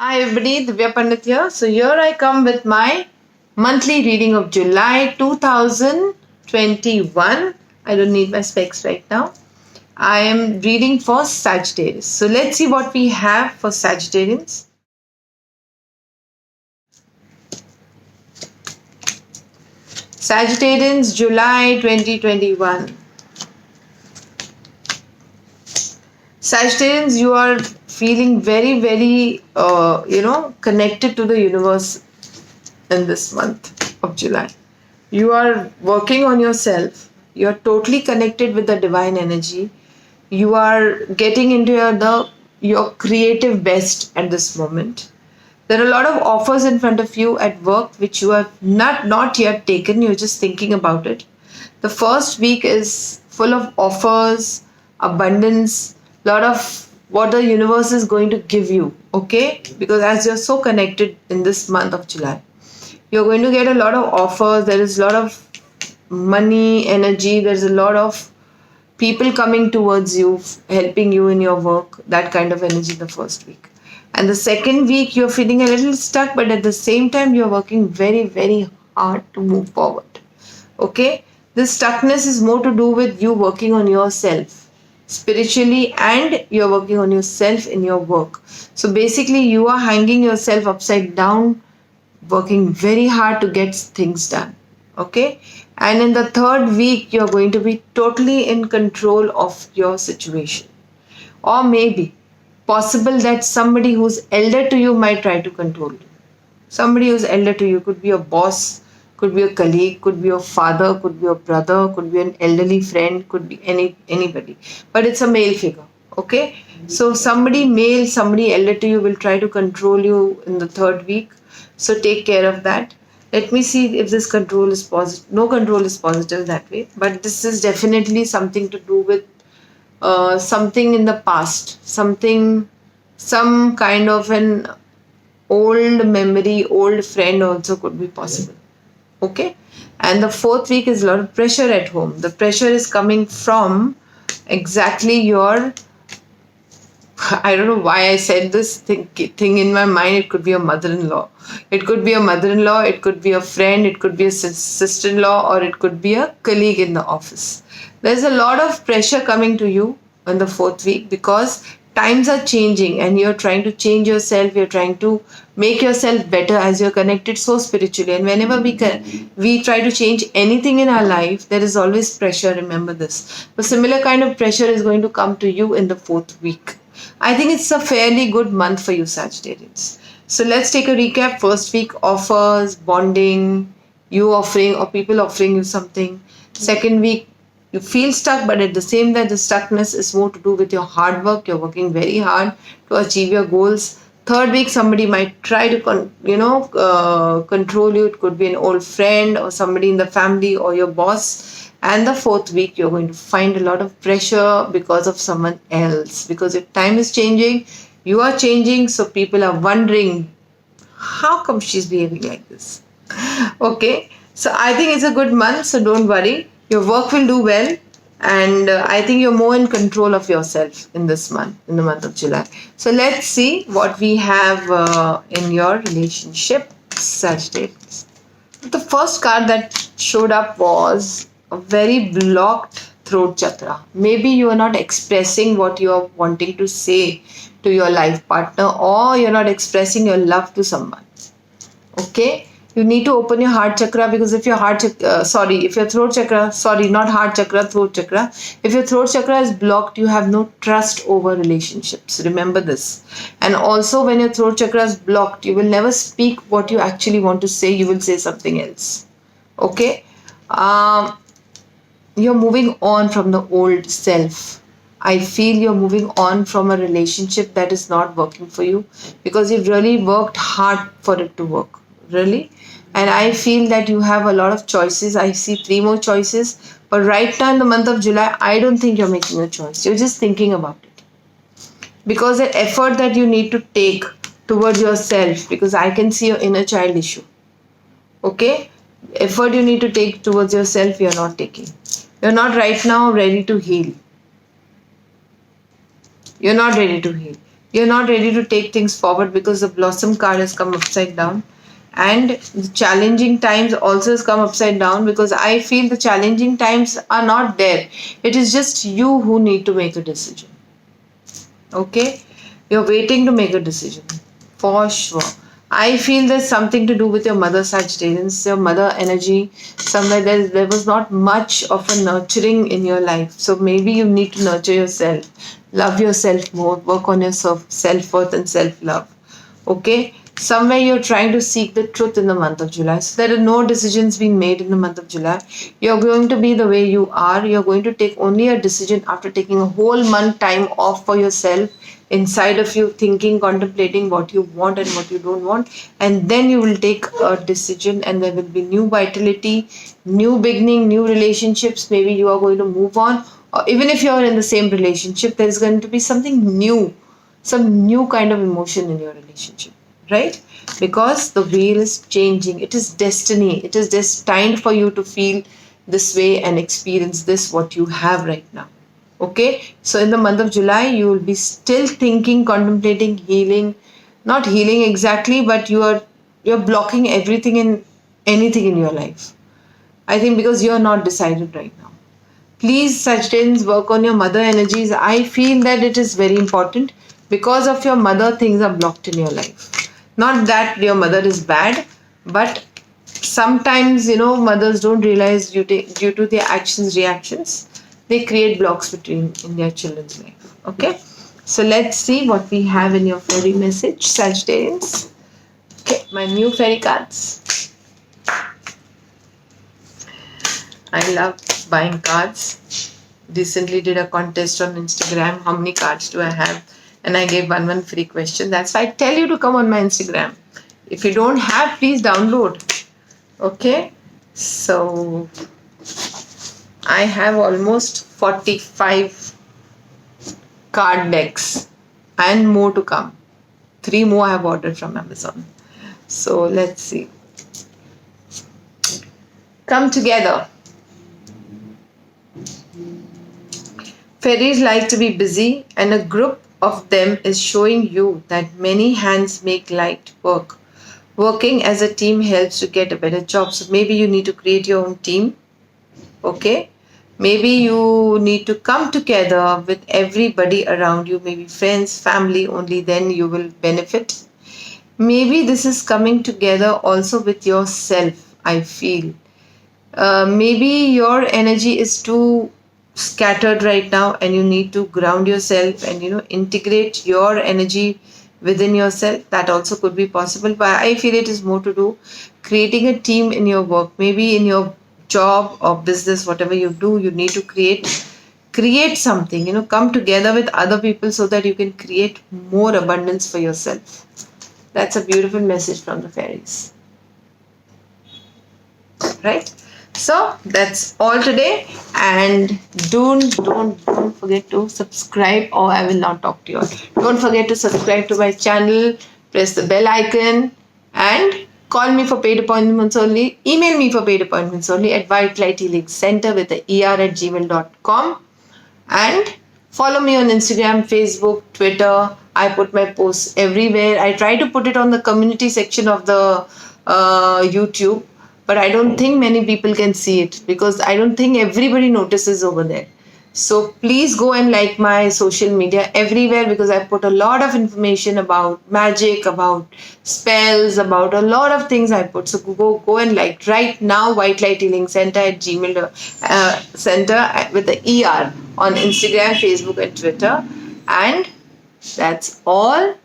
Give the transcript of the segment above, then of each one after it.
Hi everybody, Divya Pandit here. So here I come with my monthly reading of July 2021. I don't need my specs right now. I am reading for Sagittarius. So let's see what we have for Sagittarians. Sagittarians, July 2021. Sagittarians, you are feeling very, connected to the universe in this month of July. You are working on yourself. You are totally connected with the divine energy. You are getting into your creative best at this moment. There are a lot of offers in front of you at work which you have not yet taken. You're just thinking about it. The first week is full of offers, abundance, lot of what the universe is going to give you. Okay, because as you're so connected in this month of July, you're going to get a lot of offers. There is a lot of money, energy. There's a lot of people coming towards you, helping you in your work. That kind of energy the first week. And the second week, you're feeling a little stuck, but at the same time, you're working very hard to move forward. Okay? This stuckness is more to do with you working on yourself spiritually, and you're working on yourself in your work. So basically, you are hanging yourself upside down, working very hard to get things done. Okay? And in the third week, you're going to be totally in control of your situation. Or maybe possible that somebody who's elder to you might try to control you. Somebody who's elder to you could be a boss, could be a colleague, could be your father, could be your brother, could be an elderly friend, could be anybody. But it's a male figure. Okay? So somebody male, somebody elder to you will try to control you in the third week. So take care of that. Let me see if this control is positive. No control is positive that way. But this is definitely something to do with something in the past. Some kind of an old memory, old friend also could be possible. Okay? And the fourth week is a lot of pressure at home. The pressure is coming from exactly your, I don't know why I said this thing in my mind. It could be a mother-in-law. It could be a mother-in-law. It could be a friend. It could be a sister-in-law, or it could be a colleague in the office. There's a lot of pressure coming to you in the fourth week because times are changing and you're trying to change yourself. You're trying to make yourself better as you're connected so spiritually. And whenever we try to change anything in our life, there is always pressure. Remember this. A similar kind of pressure is going to come to you in the fourth week. I think it's a fairly good month for you, Sagittarians. So let's take a recap. First week, offers, bonding, you offering or people offering you something. Second week, you feel stuck, but at the same time, the stuckness is more to do with your hard work. You're working very hard to achieve your goals. Third week, somebody might try to control you. It could be an old friend or somebody in the family or your boss. And the fourth week, you're going to find a lot of pressure because of someone else. Because if time is changing, you are changing. So people are wondering, how come she's behaving like this? Okay. So I think it's a good month. So don't worry. Your work will do well. And I think you're more in control of yourself in this month, in the month of July. So let's see what we have in your relationship, Sagittarius. The first card that showed up was a very blocked throat chakra. Maybe you are not expressing what you are wanting to say to your life partner, or you're not expressing your love to someone. Okay? You need to open your heart chakra, because if your if your throat chakra, not heart chakra, throat chakra, if your throat chakra is blocked, you have no trust over relationships. Remember this. And also, when your throat chakra is blocked, you will never speak what you actually want to say. You will say something else. Okay? You're moving on from the old self. I feel you're moving on from a relationship that is not working for you because you've really worked hard for it to work. Really. And I feel that you have a lot of choices. I see 3 more choices. But right now in the month of July, I don't think you're making a choice. You're just thinking about it. Because the effort that you need to take towards yourself, because I can see your inner child issue. Okay? Effort you need to take towards yourself, you're not taking. You're not right now ready to heal. You're not ready to heal. You're not ready to take things forward because the blossom card has come upside down. And the challenging times also has come upside down, because I feel the challenging times are not there. It is just you who need to make a decision. Okay? You're waiting to make a decision. For sure. I feel there's something to do with your mother, Sagittarians, your mother energy. Somewhere there was not much of a nurturing in your life. So maybe you need to nurture yourself. Love yourself more. Work on your self-worth and self-love. Okay? Somewhere you're trying to seek the truth in the month of July. So there are no decisions being made in the month of July. You're going to be the way you are. You're going to take only a decision after taking a whole month time off for yourself, inside of you, thinking, contemplating what you want and what you don't want. And then you will take a decision, and there will be new vitality, new beginning, new relationships. Maybe you are going to move on. Or even if you're in the same relationship, there is going to be something new, some new kind of emotion in your relationship, right? Because the wheel is changing. It is destiny. It is destined for you to feel this way and experience this, what you have right now. Okay, so in the month of July, you will be still thinking, contemplating, healing, not healing exactly, but you're blocking everything and anything in your life. I think because you're not decided right now. Please, Sagittarians, work on your mother energies. I feel that it is very important. Because of your mother, things are blocked in your life. Not that your mother is bad, but sometimes, mothers don't realize due to their actions, reactions, they create blocks between in their children's life. Okay, so let's see what we have in your fairy message, Sagittarians. Okay, my new fairy cards. I love buying cards. Recently did a contest on Instagram. How many cards do I have? And I gave one free question. That's why I tell you to come on my Instagram. If you don't have, please download. Okay, so I have almost 45 card decks and more to come. 3 more I have ordered from Amazon. So let's see. Come together. Fairies like to be busy, and a group of them is showing you that many hands make light work. Working as a team helps to get a better job. So maybe you need to create your own team. Okay, maybe you need to come together with everybody around you, maybe friends, family. Only then you will benefit. Maybe this is coming together also with yourself, I feel. Maybe your energy is too scattered right now, and you need to ground yourself and integrate your energy within yourself. That also could be possible, but I feel it is more to do creating a team in your work, maybe in your job or business. Whatever you do, you need to create something, come together with other people so that you can create more abundance for yourself. That's a beautiful message from the fairies, right? So that's all today, and don't forget to subscribe, or I will not talk to you all. Don't forget to subscribe to my channel, press the bell icon, and call me for paid appointments only. Email me for paid appointments only at White Light Healing Center with the er@gmail.com, and follow me on Instagram, Facebook, Twitter. I put my posts everywhere. I try to put it on the community section of the YouTube, but I don't think many people can see it because I don't think everybody notices over there. So please go and like my social media everywhere, because I put a lot of information about magic, about spells, about a lot of things I put. So go and like right now, White Light Healing Center at Gmail Center with the ER on Instagram, Facebook, and Twitter. And that's all.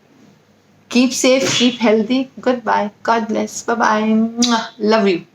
Keep safe, keep healthy. Goodbye. God bless. Bye bye. Love you.